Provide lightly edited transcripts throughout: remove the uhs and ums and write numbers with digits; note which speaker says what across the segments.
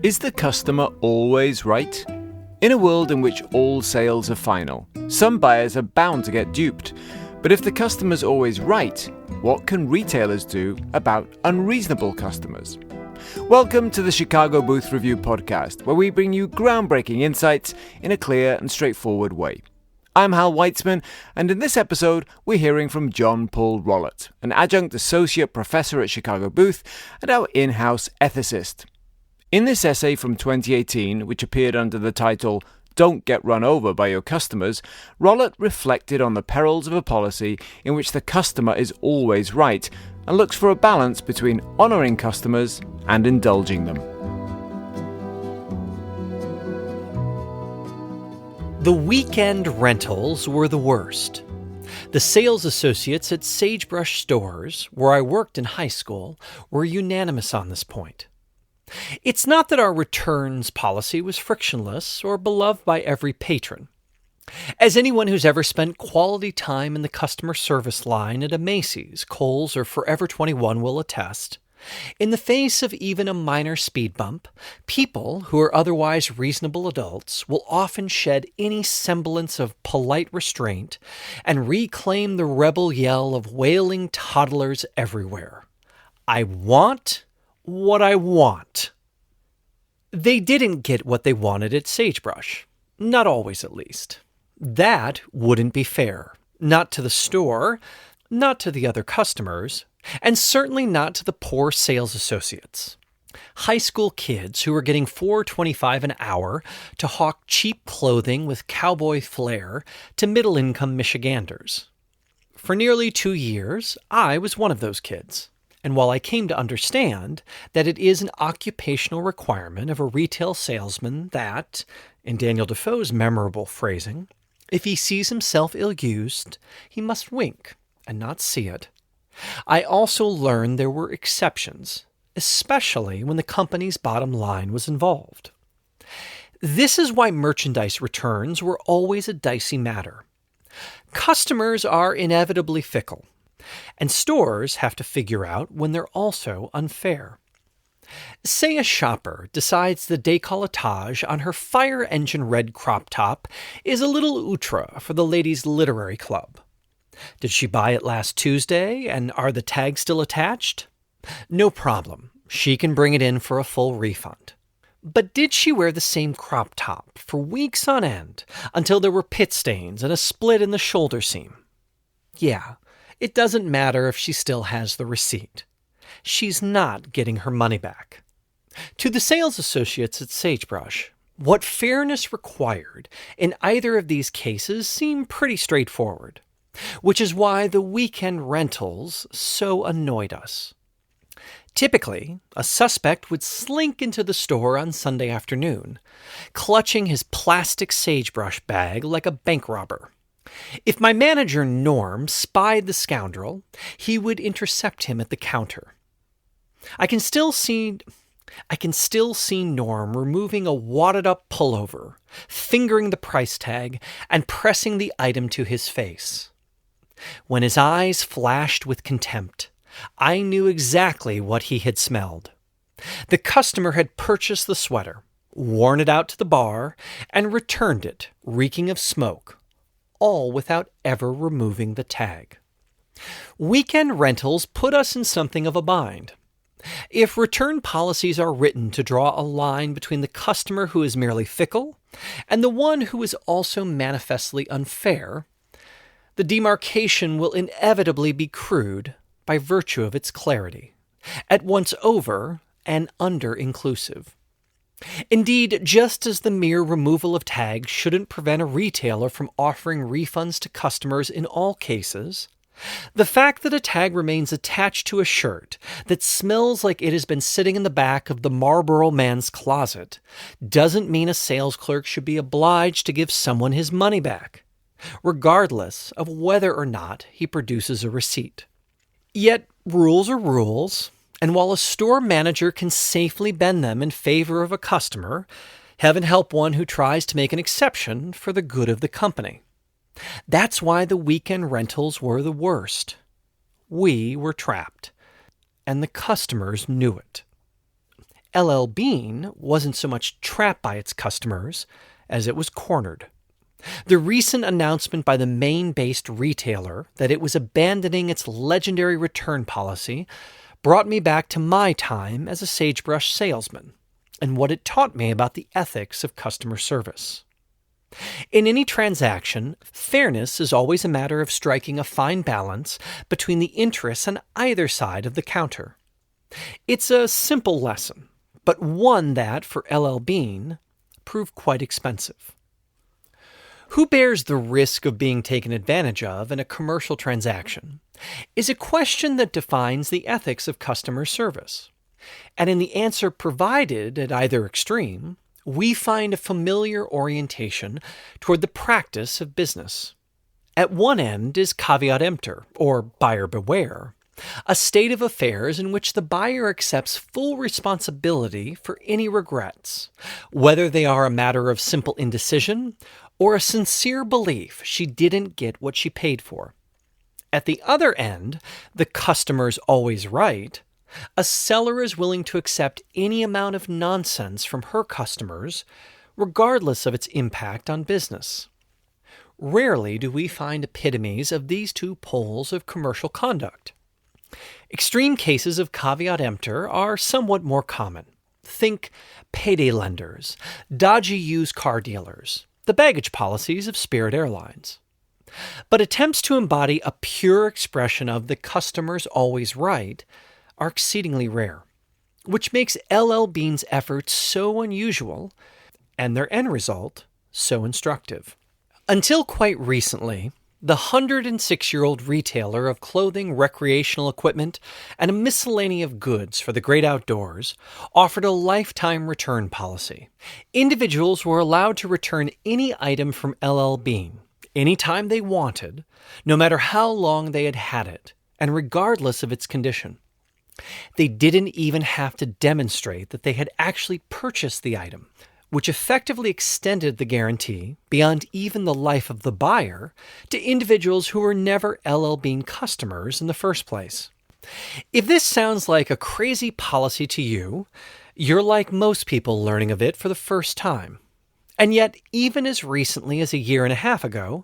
Speaker 1: Is the customer always right? In a world in which all sales are final, some buyers are bound to get duped. But if the customer's always right, what can retailers do about unreasonable customers? Welcome to the Chicago Booth Review podcast, where we bring you groundbreaking insights in a clear and straightforward way. I'm Hal Weitzman, and in this episode, we're hearing from John Paul Rollert, an adjunct associate professor at Chicago Booth and our in-house ethicist. In this essay from 2018, which appeared under the title Don't Get Run Over by Your Customers, Rollert reflected on the perils of a policy in which the customer is always right and looks for a balance between honouring customers and indulging them.
Speaker 2: The weekend rentals were the worst. The sales associates at Sagebrush stores, where I worked in high school, were unanimous on this point. It's not that our returns policy was frictionless or beloved by every patron. As anyone who's ever spent quality time in the customer service line at a Macy's, Kohl's, or Forever 21 will attest, in the face of even a minor speed bump, people who are otherwise reasonable adults will often shed any semblance of polite restraint and reclaim the rebel yell of wailing toddlers everywhere. I want what I want. They didn't get what they wanted at Sagebrush. Not always, at least. That wouldn't be fair. Not to the store, not to the other customers, and certainly not to the poor sales associates. High school kids who were getting $4.25 an hour to hawk cheap clothing with cowboy flair to middle-income Michiganders. For nearly 2 years, I was one of those kids. And while I came to understand that it is an occupational requirement of a retail salesman that, in Daniel Defoe's memorable phrasing, if he sees himself ill-used, he must wink and not see it, I also learned there were exceptions, especially when the company's bottom line was involved. This is why merchandise returns were always a dicey matter. Customers are inevitably fickle, and stores have to figure out when they're also unfair. Say a shopper decides the décolletage on her fire engine red crop top is a little outre for the ladies' literary club. Did she buy it last Tuesday, and are the tags still attached? No problem. She can bring it in for a full refund. But did she wear the same crop top for weeks on end until there were pit stains and a split in the shoulder seam? Yeah. It doesn't matter if she still has the receipt. She's not getting her money back. To the sales associates at Sagebrush, what fairness required in either of these cases seemed pretty straightforward, which is why the weekend rentals so annoyed us. Typically, a suspect would slink into the store on Sunday afternoon, clutching his plastic Sagebrush bag like a bank robber. If my manager, Norm, spied the scoundrel, he would intercept him at the counter. I can still see Norm removing a wadded-up pullover, fingering the price tag, and pressing the item to his face. When his eyes flashed with contempt, I knew exactly what he had smelled. The customer had purchased the sweater, worn it out to the bar, and returned it, reeking of smoke, all without ever removing the tag. Weekend rentals put us in something of a bind. If return policies are written to draw a line between the customer who is merely fickle and the one who is also manifestly unfair, the demarcation will inevitably be crude by virtue of its clarity, at once over and under-inclusive. Indeed, just as the mere removal of tags shouldn't prevent a retailer from offering refunds to customers in all cases, the fact that a tag remains attached to a shirt that smells like it has been sitting in the back of the Marlboro Man's closet doesn't mean a sales clerk should be obliged to give someone his money back, regardless of whether or not he produces a receipt. Yet, rules are rules, and while a store manager can safely bend them in favor of a customer, heaven help one who tries to make an exception for the good of the company. That's why the weekend rentals were the worst. We were trapped, and the customers knew it. LL Bean wasn't so much trapped by its customers as it was cornered. The recent announcement by the Maine-based retailer that it was abandoning its legendary return policy brought me back to my time as a sagebrush salesman and what it taught me about the ethics of customer service. In any transaction, fairness is always a matter of striking a fine balance between the interests on either side of the counter. It's a simple lesson, but one that, for LL Bean, proved quite expensive. Who bears the risk of being taken advantage of in a commercial transaction is a question that defines the ethics of customer service. And in the answer provided at either extreme, we find a familiar orientation toward the practice of business. At one end is caveat emptor, or buyer beware, a state of affairs in which the buyer accepts full responsibility for any regrets, whether they are a matter of simple indecision or a sincere belief she didn't get what she paid for. At the other end, the customer's always right, a seller is willing to accept any amount of nonsense from her customers, regardless of its impact on business. Rarely do we find epitomes of these two poles of commercial conduct. Extreme cases of caveat emptor are somewhat more common. Think payday lenders, dodgy used car dealers, the baggage policies of Spirit Airlines. But attempts to embody a pure expression of the customer's always right are exceedingly rare, which makes LL Bean's efforts so unusual and their end result so instructive. Until quite recently, the 106-year-old retailer of clothing, recreational equipment, and a miscellany of goods for the great outdoors offered a lifetime return policy. Individuals were allowed to return any item from LL Bean anytime they wanted, no matter how long they had had it, and regardless of its condition. They didn't even have to demonstrate that they had actually purchased the item, which effectively extended the guarantee beyond even the life of the buyer to individuals who were never LL Bean customers in the first place. If this sounds like a crazy policy to you, you're like most people learning of it for the first time. And yet, even as recently as a year and a half ago,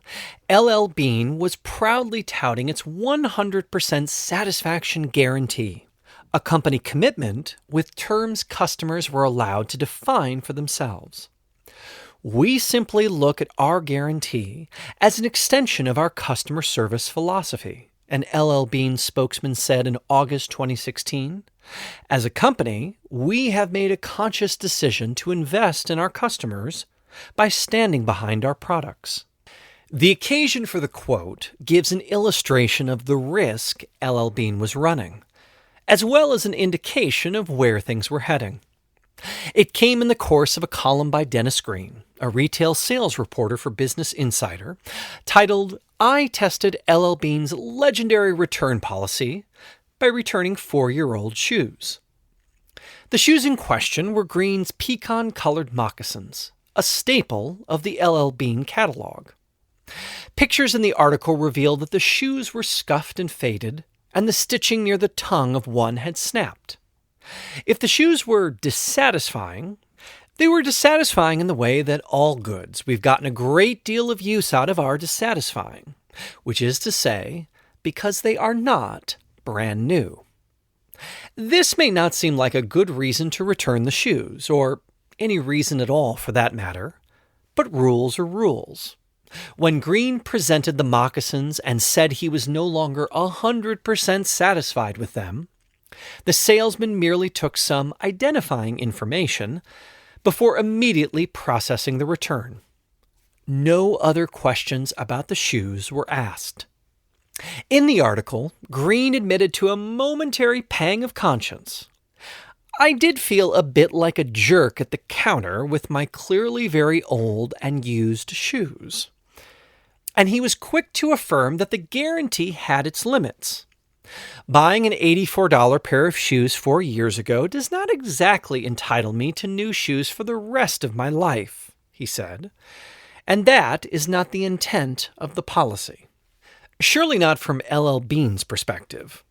Speaker 2: LL Bean was proudly touting its 100% satisfaction guarantee, a company commitment with terms customers were allowed to define for themselves. We simply look at our guarantee as an extension of our customer service philosophy, an LL Bean spokesman said in August 2016. As a company, we have made a conscious decision to invest in our customers by standing behind our products. The occasion for the quote gives an illustration of the risk LL Bean was running, as well as an indication of where things were heading. It came in the course of a column by Dennis Green, a retail sales reporter for Business Insider, titled, "I Tested LL Bean's Legendary Return Policy by Returning 4-Year-Old Shoes." The shoes in question were Green's pecan-colored moccasins, a staple of the LL Bean catalog. Pictures in the article reveal that the shoes were scuffed and faded, and the stitching near the tongue of one had snapped. If the shoes were dissatisfying, they were dissatisfying in the way that all goods we've gotten a great deal of use out of are dissatisfying, which is to say, because they are not brand new. This may not seem like a good reason to return the shoes, or any reason at all for that matter, but rules are rules. When Green presented the moccasins and said he was no longer 100% satisfied with them, the salesman merely took some identifying information before immediately processing the return. No other questions about the shoes were asked. In the article, Green admitted to a momentary pang of conscience. "I did feel a bit like a jerk at the counter with my clearly very old and used shoes." And he was quick to affirm that the guarantee had its limits. "Buying an $84 pair of shoes 4 years ago does not exactly entitle me to new shoes for the rest of my life," he said. "And that is not the intent of the policy." Surely not from LL Bean's perspective.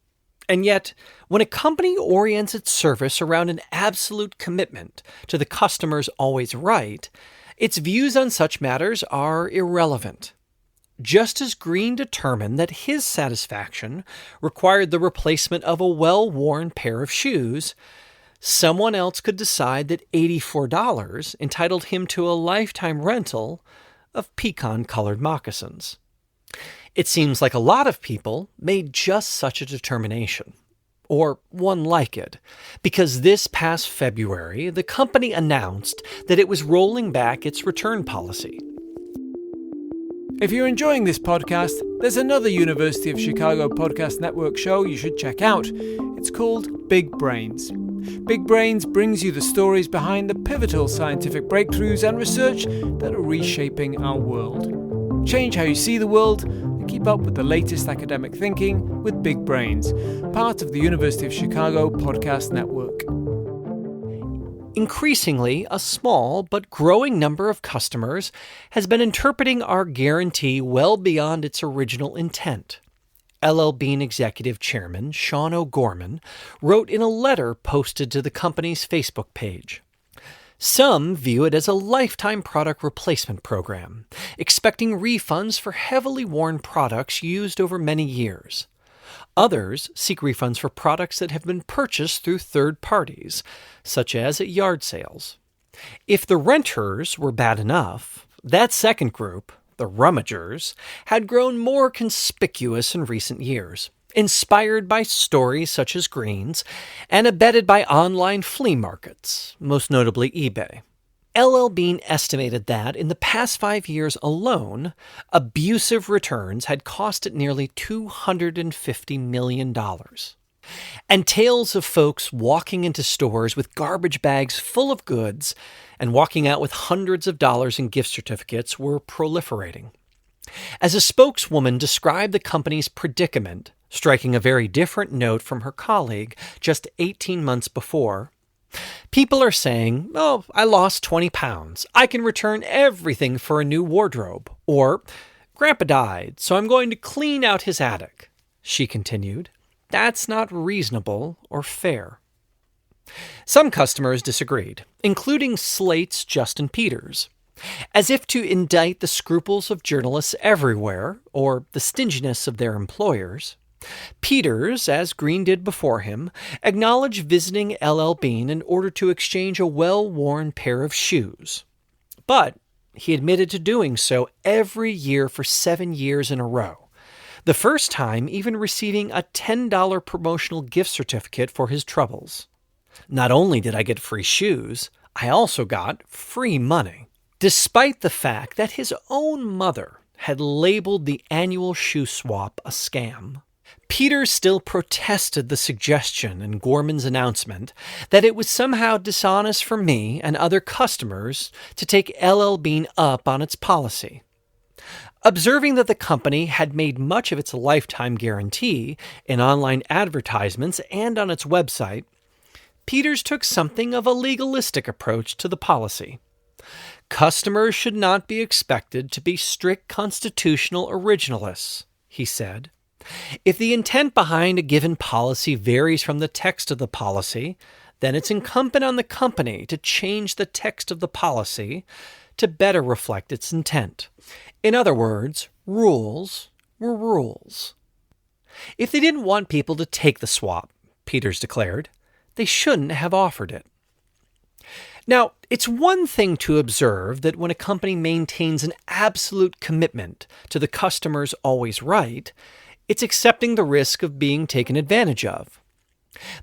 Speaker 2: And yet, when a company orients its service around an absolute commitment to the customer's always right, its views on such matters are irrelevant. Just as Green determined that his satisfaction required the replacement of a well-worn pair of shoes, someone else could decide that $84 entitled him to a lifetime rental of pecan-colored moccasins. It seems like a lot of people made just such a determination, or one like it, because this past February, the company announced that it was rolling back its return policy.
Speaker 1: If you're enjoying this podcast, there's another University of Chicago Podcast Network show you should check out. It's called Big Brains. Big Brains brings you the stories behind the pivotal scientific breakthroughs and research that are reshaping our world. Change how you see the world and keep up with the latest academic thinking with Big Brains, part of the University of Chicago Podcast Network.
Speaker 2: Increasingly, a small but growing number of customers has been interpreting our guarantee well beyond its original intent. LL Bean Executive Chairman Sean O'Gorman wrote in a letter posted to the company's Facebook page. Some view it as a lifetime product replacement program, expecting refunds for heavily worn products used over many years. Others seek refunds for products that have been purchased through third parties, such as at yard sales. If the renters were bad enough, that second group, the rummagers, had grown more conspicuous in recent years, inspired by stories such as Green's and abetted by online flea markets, most notably eBay. LL Bean estimated that, in the past 5 years alone, abusive returns had cost it nearly $250 million. And tales of folks walking into stores with garbage bags full of goods and walking out with hundreds of dollars in gift certificates were proliferating. As a spokeswoman described the company's predicament, striking a very different note from her colleague just 18 months before, people are saying, "Oh, I lost 20 pounds. I can return everything for a new wardrobe." Or, "Grandpa died, so I'm going to clean out his attic." She continued, "That's not reasonable or fair." Some customers disagreed, including Slate's Justin Peters. As if to indict the scruples of journalists everywhere, or the stinginess of their employers, Peters, as Green did before him, acknowledged visiting LL Bean in order to exchange a well-worn pair of shoes. But he admitted to doing so every year for 7 years in a row, the first time even receiving a $10 promotional gift certificate for his troubles. "Not only did I get free shoes, I also got free money," despite the fact that his own mother had labeled the annual shoe swap a scam. Peters still protested the suggestion in Gorman's announcement that it was somehow dishonest for me and other customers to take LL Bean up on its policy. Observing that the company had made much of its lifetime guarantee in online advertisements and on its website, Peters took something of a legalistic approach to the policy. Customers should not be expected to be strict constitutional originalists, he said. If the intent behind a given policy varies from the text of the policy, then it's incumbent on the company to change the text of the policy to better reflect its intent. In other words, rules were rules. If they didn't want people to take the swap, Peters declared, they shouldn't have offered it. Now, it's one thing to observe that when a company maintains an absolute commitment to the customer's always right, it's accepting the risk of being taken advantage of.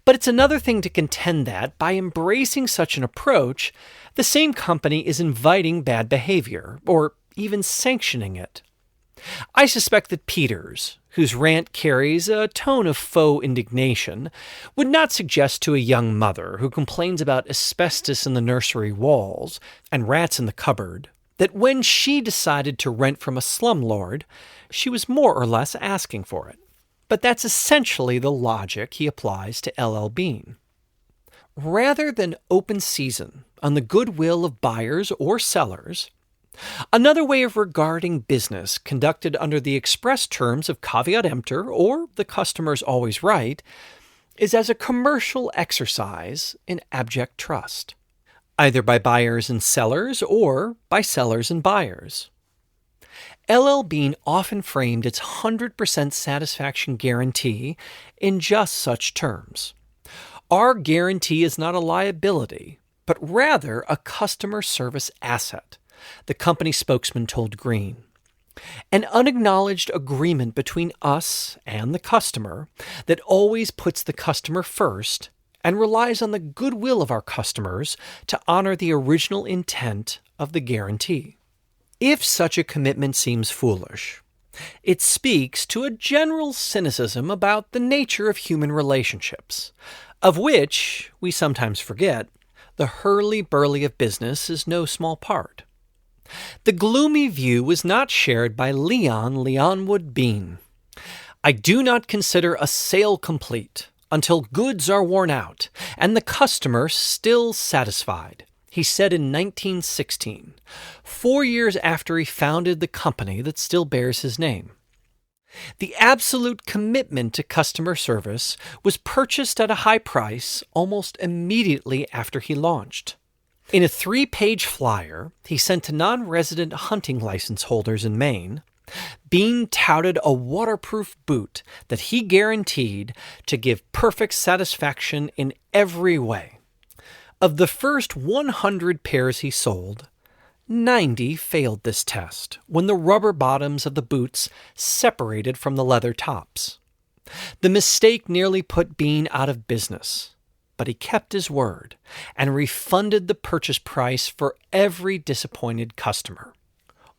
Speaker 2: But it's another thing to contend that, by embracing such an approach, the same company is inviting bad behavior, or even sanctioning it. I suspect that Peters, whose rant carries a tone of faux indignation, would not suggest to a young mother who complains about asbestos in the nursery walls and rats in the cupboard that when she decided to rent from a slumlord, she was more or less asking for it. But that's essentially the logic he applies to LL Bean. Rather than open season on the goodwill of buyers or sellers, Another way of regarding business conducted under the express terms of caveat emptor, or the customer's always right, is as a commercial exercise in abject trust, either by buyers and sellers or by sellers and buyers. LL Bean often framed its 100% satisfaction guarantee in just such terms. Our guarantee is not a liability, but rather a customer service asset, the company spokesman told Green. An unacknowledged agreement between us and the customer that always puts the customer first and relies on the goodwill of our customers to honor the original intent of the guarantee. If such a commitment seems foolish, it speaks to a general cynicism about the nature of human relationships, of which, we sometimes forget, the hurly-burly of business is no small part. The gloomy view was not shared by Leon Leonwood Bean. I do not consider a sale complete until goods are worn out and the customer still satisfied, he said in 1916, 4 years after he founded the company that still bears his name. The absolute commitment to customer service was purchased at a high price almost immediately after he launched. In a 3-page flyer he sent to non-resident hunting license holders in Maine, Bean touted a waterproof boot that he guaranteed to give perfect satisfaction in every way. Of the first 100 pairs he sold, 90 failed this test when the rubber bottoms of the boots separated from the leather tops. The mistake nearly put Bean out of business, but he kept his word and refunded the purchase price for every disappointed customer.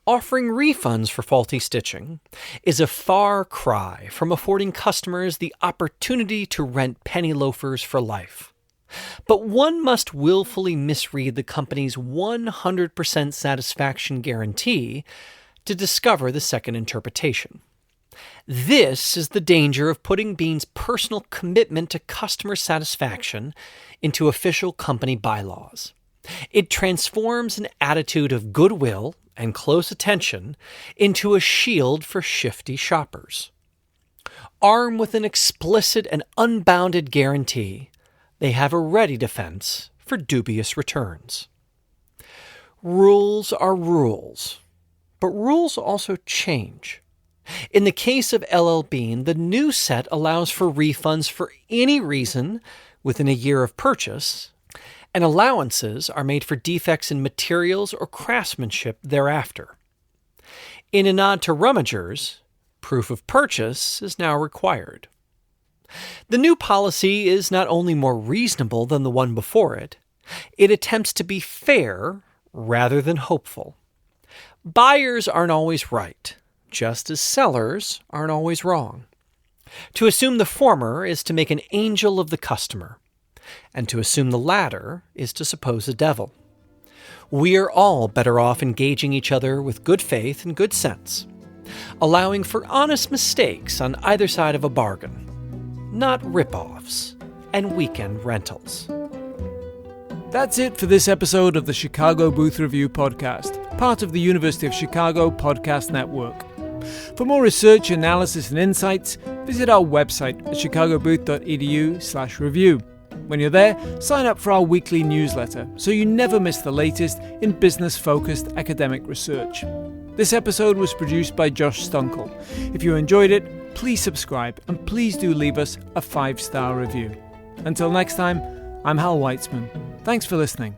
Speaker 2: Offering refunds for faulty stitching is a far cry from affording customers the opportunity to rent penny loafers for life. But one must willfully misread the company's 100% satisfaction guarantee to discover the second interpretation. This is the danger of putting Bean's personal commitment to customer satisfaction into official company bylaws. It transforms an attitude of goodwill and close attention into a shield for shifty shoppers. Armed with an explicit and unbounded guarantee, they have a ready defense for dubious returns. Rules are rules, but rules also change. In the case of LL Bean, the new set allows for refunds for any reason within a year of purchase, and allowances are made for defects in materials or craftsmanship thereafter. In a nod to rummagers, proof of purchase is now required. The new policy is not only more reasonable than the one before it, it attempts to be fair rather than hopeful. Buyers aren't always right, just as sellers aren't always wrong. To assume the former is to make an angel of the customer, and to assume the latter is to suppose a devil. We are all better off engaging each other with good faith and good sense, allowing for honest mistakes on either side of a bargain, not rip-offs and weekend rentals.
Speaker 1: That's it for this episode of the Chicago Booth Review podcast, part of the University of Chicago Podcast Network. For more research, analysis, and insights, visit our website at chicagobooth.edu/review. When you're there, sign up for our weekly newsletter so you never miss the latest in business-focused academic research. This episode was produced by Josh Stunkel. If you enjoyed it, please subscribe and please do leave us a 5-star review. Until next time, I'm Hal Weitzman. Thanks for listening.